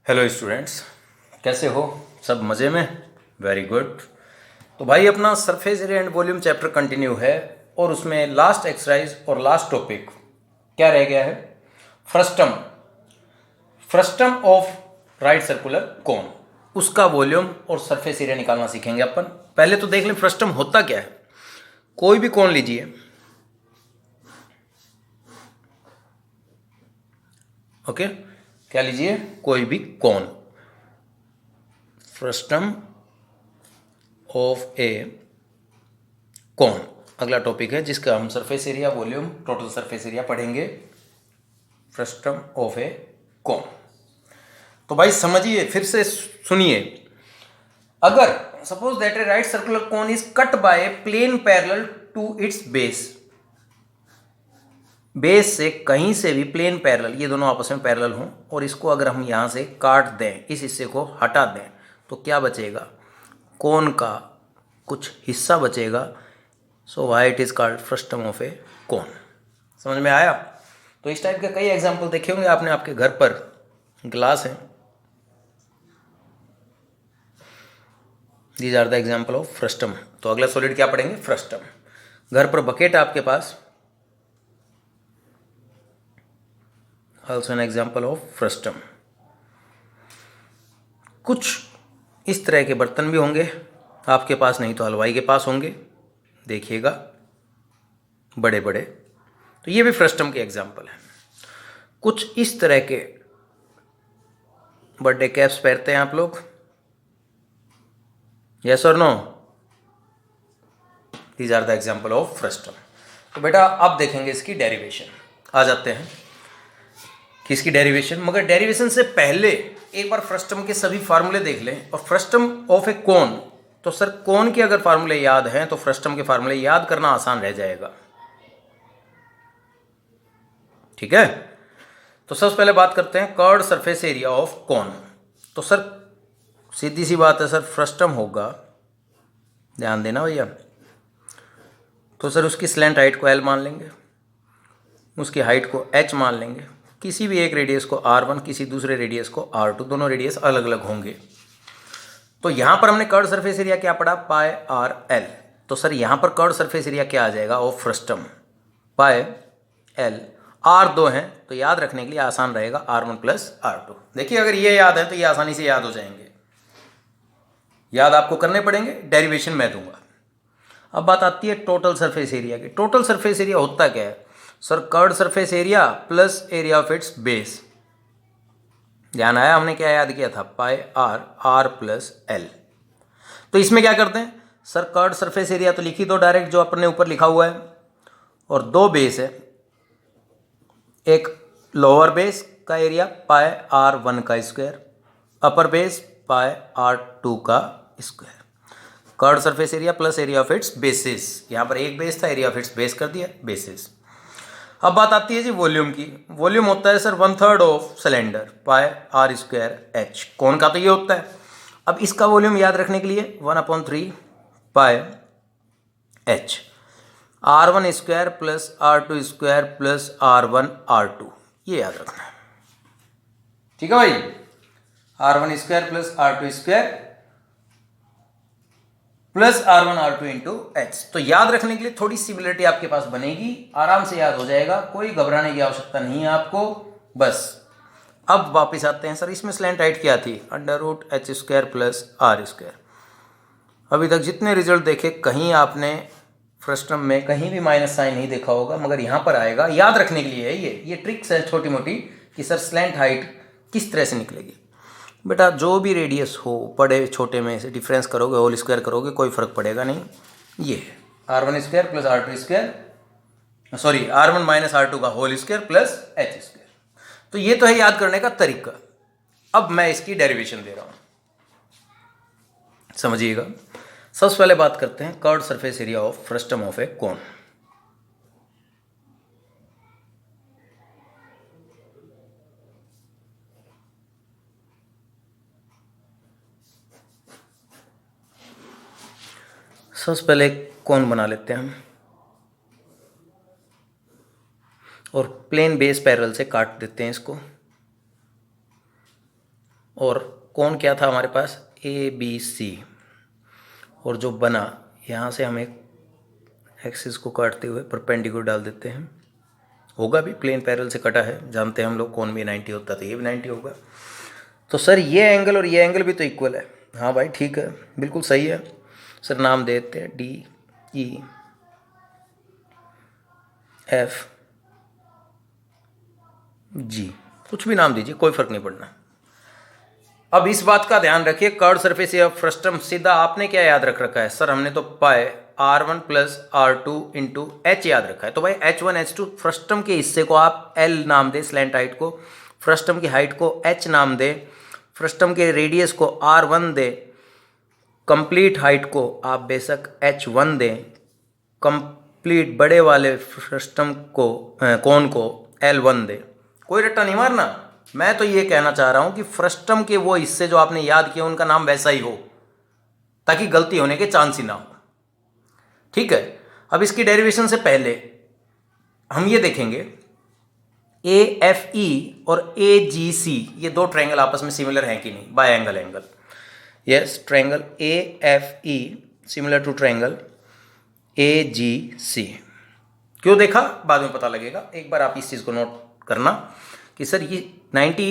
Hello students, कैसे हो? सब मज़े में? Very good. तो भाई अपना surface area and volume chapter continue है और उसमें लास्ट एक्सरसाइज और लास्ट टॉपिक क्या रह गया है? Frustum. Frustum of right circular कोन, उसका वॉल्यूम और सरफेस एरिया निकालना सीखेंगे अपन। पहले तो देख लें फ्रस्टम होता क्या है। कोई भी कोन लीजिए, ओके, क्या लीजिए? कोई भी कोन। फ्रस्टम ऑफ ए कौन अगला टॉपिक है जिसका हम surface area, volume, total surface area पढ़ेंगे। Frustum of a cone. तो भाई समझिए, फिर से सुनिए। अगर suppose that a right circular cone is cut by plane parallel to its base, base से कहीं से भी प्लेन पैरेलल, ये दोनों आपस में पैरेलल हों और इसको अगर हम यहां से काट दें, इस हिस्से को हटा दें, तो क्या बचेगा? कोन का कुछ हिस्सा बचेगा। So why it is called frustum of a cone. समझ में आया? तो इस टाइप के कई एग्जाम्पल देखे होंगे आपने आपके घर पर। ग्लास है, these are the example of frustum. तो अगला सॉलिड क्या पढ़ेंगे? फ्रस्टम। घर पर बकेट आपके पास, also an example of frustum. कुछ इस तरह के बर्तन भी होंगे आपके पास, नहीं तो हलवाई के पास होंगे, देखिएगा, बड़े बड़े। तो ये भी फ्रस्टम के एग्जाम्पल है। कुछ इस तरह के बर्थडे कैप्स पहनते हैं आप लोग, यस और no? These are the example of frustum. तो बेटा अब देखेंगे इसकी डेरिवेशन। आ जाते हैं कि इसकी डेरिवेशन, मगर डेरिवेशन से पहले एक बार फ्रस्टम के सभी फार्मूले देख लें। और फ्रस्टम ऑफ ए कोन, तो सर कोन के अगर फार्मूले याद हैं तो फ्रस्टम के फार्मूले याद करना आसान रह जाएगा। ठीक है? तो सबसे पहले बात करते हैं curved surface area of cone. तो सर सीधी सी बात है सर, फ्रस्टम होगा, ध्यान देना भैया। तो सर उसकी स्लैंट हाइट को L मान लेंगे, उसकी हाइट को H मान लेंगे, किसी भी एक रेडियस को R1, किसी दूसरे रेडियस को R2, दोनों रेडियस अलग अलग होंगे। तो यहाँ पर हमने कर्व्ड सरफेस एरिया क्या पढ़ा? Pi r l. तो सर यहाँ पर कर्व्ड सरफेस एरिया क्या आ जाएगा? Of frustum pi l. R दो हैं तो याद रखने के लिए आसान रहेगा R1 प्लस R2। देखिए अगर ये याद है तो ये आसानी से याद हो जाएंगे, याद आपको करने पड़ेंगे, डेरिवेशन मैं दूंगा। अब बात आती है टोटल सरफेस एरिया की। टोटल सरफेस एरिया होता क्या है? Sir curved surface area plus area of its base. ध्यान आया? हमने क्या याद किया था? पाई आर, आर प्लस एल। तो इसमें क्या करते हैं सर? कर्व्ड सरफेस एरिया तो लिख ही दो डायरेक्ट, जो अपने ऊपर लिखा हुआ है, और दो बेस है। एक लोअर बेस का एरिया पाई R1 का स्क्वायर, अपर बेस पाई R2 का square. Curved surface area plus area of its basis. यहाँ पर एक बेस था, एरिया ऑफ इट्स बेस कर दिया बेसिस। अब बात आती है जी वॉल्यूम की। वॉल्यूम होता है sir 1/3 of cylinder pi R square H। कौन का? तो ये होता है। अब इसका वॉल्यूम याद रखने के लिए 1/3 पाई H, R1 square plus R2 square plus R1 R2, ये याद रखना है। ठीक है भाई? R1 square plus R2 square plus R1 R2 into H. तो याद रखने के लिए थोड़ी सिमिलरिटी आपके पास बनेगी, आराम से याद हो जाएगा, कोई घबराने की आवश्यकता नहीं है आपको। बस अब वापस आते हैं सर, इसमें स्लैंट हाइट क्या थी? √H square plus R square. अभी तक जितने रिजल्ट देखे कहीं आपने फ्रस्टम में कहीं भी माइनस साइन नहीं देखा होगा, मगर यहाँ पर आएगा। याद रखने के लिए है ये ट्रिक्स है छोटी मोटी कि सर स्लैंट हाइट किस तरह से निकलेगी। बेटा जो भी रेडियस हो, बड़े छोटे में से डिफरेंस करोगे, होल स्क्वायर करोगे, कोई फर्क पड़ेगा नहीं। ये R1 square plus R2 square, sorry R1 minus R2 का whole square plus H square. तो ये तो है याद करने का तरीका। अब मैं इसकी डेरिवेशन दे रहा हूँ, समझिएगा। सबसे पहले बात करते हैं curved surface area of frustum of a cone. सबसे पहले कोन बना लेते हैं हम, और प्लेन बेस पैरेलल से काट देते हैं इसको, और कौन क्या था हमारे पास, ए बी सी, और जो बना यहाँ से हम एक एक्सिस को काटते हुए परपेंडिकुलर डाल देते हैं, होगा भी प्लेन पैरेलल से कटा है, जानते हैं हम लोग, कौन भी 90 होता तो ये भी 90 होगा। तो सर ये एंगल और ये एंगल भी तो इक्वल है। हाँ भाई ठीक है, बिल्कुल सही है सर। नाम देते हैं डी ई एफ जी, कुछ भी नाम दीजिए, कोई फर्क नहीं पड़ना। अब इस बात का ध्यान रखिए, कर्व सरफेस या फ्रस्टम सीधा आपने क्या याद रख रखा है सर, हमने तो पाए R1 plus R2 into H याद रखा है। तो भाई H1 H2 फ्रस्टम के हिस्से को आप L नाम दे, स्लैंट हाइट को, फ्रस्टम की हाइट को H नाम दे, फ्रस्टम के रेडियस को R1 दे, कंप्लीट हाइट को आप बेशक H1 दें, कंप्लीट बड़े वाले फ्रस्टम को कोन को L1 दे, कोई रट्टा नहीं मारना। मैं तो ये कहना चाह रहा हूं कि फ्रस्टम के वो हिस्से जो आपने याद किए उनका नाम वैसा ही हो, ताकि गलती होने के चांस ही ना हो। ठीक है, अब इसकी डेरिवेशन से पहले हम ये देखेंगे ए एफ ई और ए जी सी, ये दो ट्रायंगल आपस में सिमिलर हैं कि नहीं, by angle angle. Yes, triangle A F E similar to triangle A G C. क्यों देखा बाद में पता लगेगा, एक बार आप इस चीज को नोट करना कि सर ये 90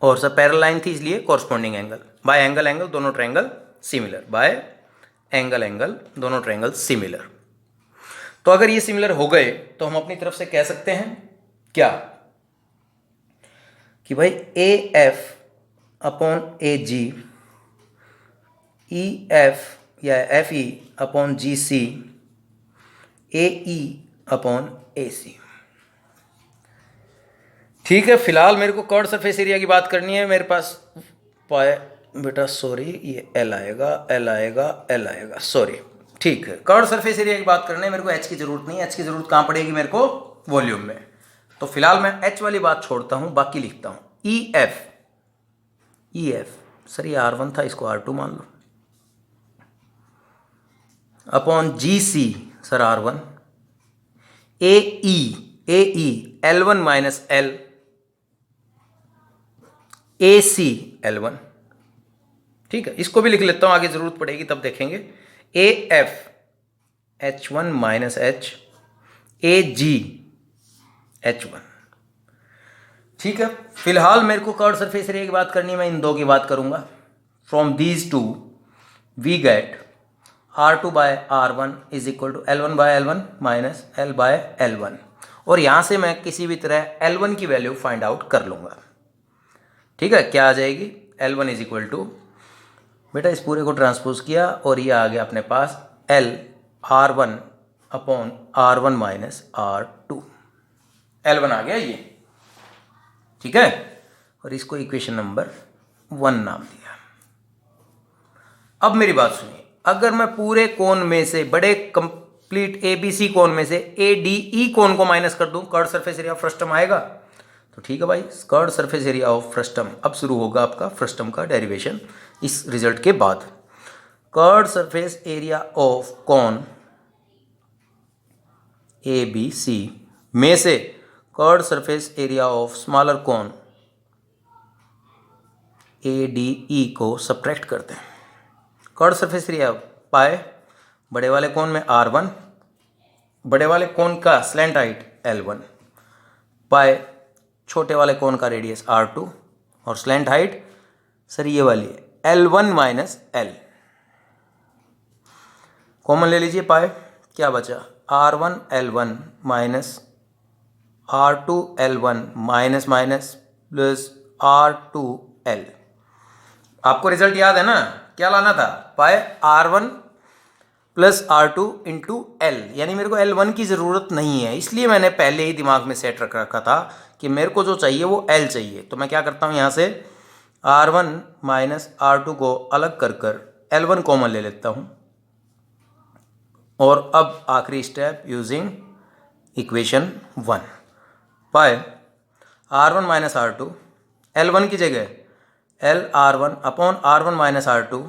और सर पैरेलल लाइन थी, इसलिए corresponding angle, by angle angle दोनों triangle similar, by angle angle दोनों ट्रायंगल सिमिलर। तो अगर ये सिमिलर हो गए तो हम अपनी तरफ से कह सकते हैं क्या कि भाई A F upon A G, E F या F E upon G C, A E upon A C. ठीक है, फिलहाल मेरे को कर्व सरफेस एरिया की बात करनी है। मेरे पास पाए बेटा, सॉरी ये एल आएगा, एल आएगा, एल आएगा, सॉरी। ठीक है, कर्व सरफेस एरिया की बात करने मेरे को एच की जरूरत नहीं है। एच की जरूरत कहाँ पड़ेगी मेरे को, वॉल्यूम में। तो फिलहाल मैं एच वाली बात छोड़ता हूँ, बाकी लिखता हूँ E F. E F sir ये R1 था, इसको R2 मान लो, अपॉन जी सी सर R1, ए ई L1 माइनस L, ए सी L1। ठीक है, इसको भी लिख लेता हूं, आगे जरूरत पड़ेगी तब देखेंगे। A F H1 minus H, A G H1। ठीक है, फिलहाल मेरे को कर्व सरफेस एरिया की बात करनी है, मैं इन दो की बात करूंगा। From these two we get R2 by R1 is equal to L1 by L1 minus L by L1, और यहां से मैं किसी भी तरह L1 की वैल्यू फाइंड आउट कर लूंगा। ठीक है, क्या आ जाएगी, L1 इज इक्वल टू, बेटा इस पूरे को ट्रांसपोज किया और ये आ गया अपने पास L R1 upon R1 minus R2, L1 आ गया ये। ठीक है, और इसको इक्वेशन नंबर 1 नाम दिया। अब मेरी बात सुनिए, अगर मैं पूरे कोण में से, बड़े कंप्लीट ABC कोण में से ADE कोण को माइनस कर दूं, curve surface area of frustum आएगा। तो ठीक है भाई, curve surface area of frustum, अब शुरू होगा आपका फ्रस्टम का डेरिवेशन इस रिजल्ट के बाद। कर्व सरफेस एरिया ऑफ कोण ABC में से curve surface area of smaller कोण ADE को सब्ट्रैक्ट करते हैं। कर्व सरफेस एरिया पाए बड़े वाले कोण में R1, बड़े वाले कोण का स्लैंट हाइट L1, पाए छोटे वाले कोण का रेडियस R2, और स्लैंट हाइट सर ये वाली है L1 माइनस L। कॉमन ले लीजिए, पाए क्या बचा, R1 L1 minus R2 L1 minus minus plus R2 L। आपको रिजल्ट याद है ना, क्या लाना था, पाए R1 plus R2 into L, यानी मेरे को L1 की ज़रूरत नहीं है, इसलिए मैंने पहले ही दिमाग में सेट रख रखा था कि मेरे को जो चाहिए वो L चाहिए। तो मैं क्या करता हूँ, यहाँ से R1 माइनस R2 को अलग कर कर L1 कॉमन ले लेता हूँ, और अब आखिरी स्टेप यूजिंग इक्वेशन 1, पाए R1 माइनस R2, L1 की जगह L R1 upon R1 minus R2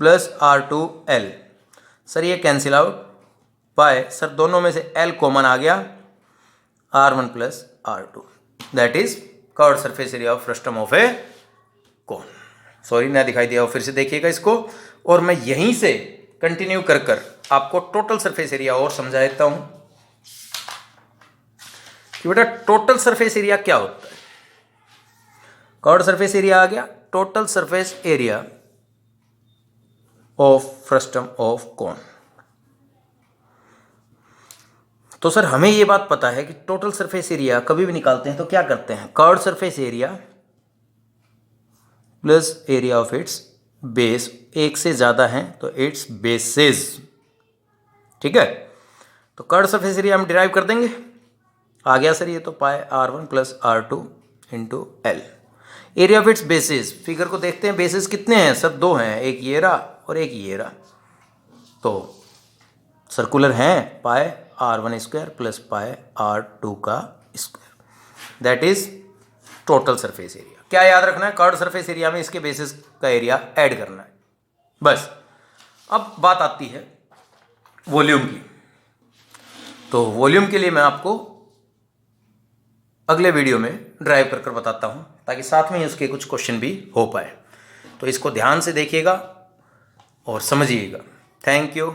plus R2 L। Sir ये कैंसिल आउट, पाए सर दोनों में से L कॉमन आ गया, R1 plus R2, that is curve surface area of frustum of a cone. Sorry ना दिखाई दिया हो, फिर से देखिएगा इसको, और मैं यहीं से कंटिन्यू कर कर आपको टोटल सरफेस एरिया और समझा देता हूं कि बेटा टोटल सरफेस एरिया क्या होता है। कर्व्ड सरफेस एरिया आ गया, total surface area of frustum of cone. तो सर हमें ये बात पता है कि टोटल सरफेस एरिया कभी भी निकालते हैं तो क्या करते हैं, curved surface area plus area of its base, एक से ज्यादा है तो इट्स बेसेस, ठीक है। तो कर्व्ड सरफेस एरिया हम डिराइव कर देंगे, आ गया सर ये तो पाई R1 plus R2 into L. Area of its basis, figure को देखते हैं, बेसिस कितने हैं सर, दो हैं, एक ये रहा और एक ये रहा, तो सर्कुलर हैं पाई R1 square plus pi R2 का square, that is total surface area. क्या याद रखना है, कर्व्ड सरफेस एरिया में इसके बेसिस का एरिया ऐड करना है बस। अब बात आती है वॉल्यूम की, तो वॉल्यूम के लिए मैं आपको अगले वीडियो में ड्राइव कर कर बताता हूं, ताकि साथ में ही उसके कुछ क्वेश्चन भी हो पाए। तो इसको ध्यान से देखिएगा और समझिएगा। Thank you.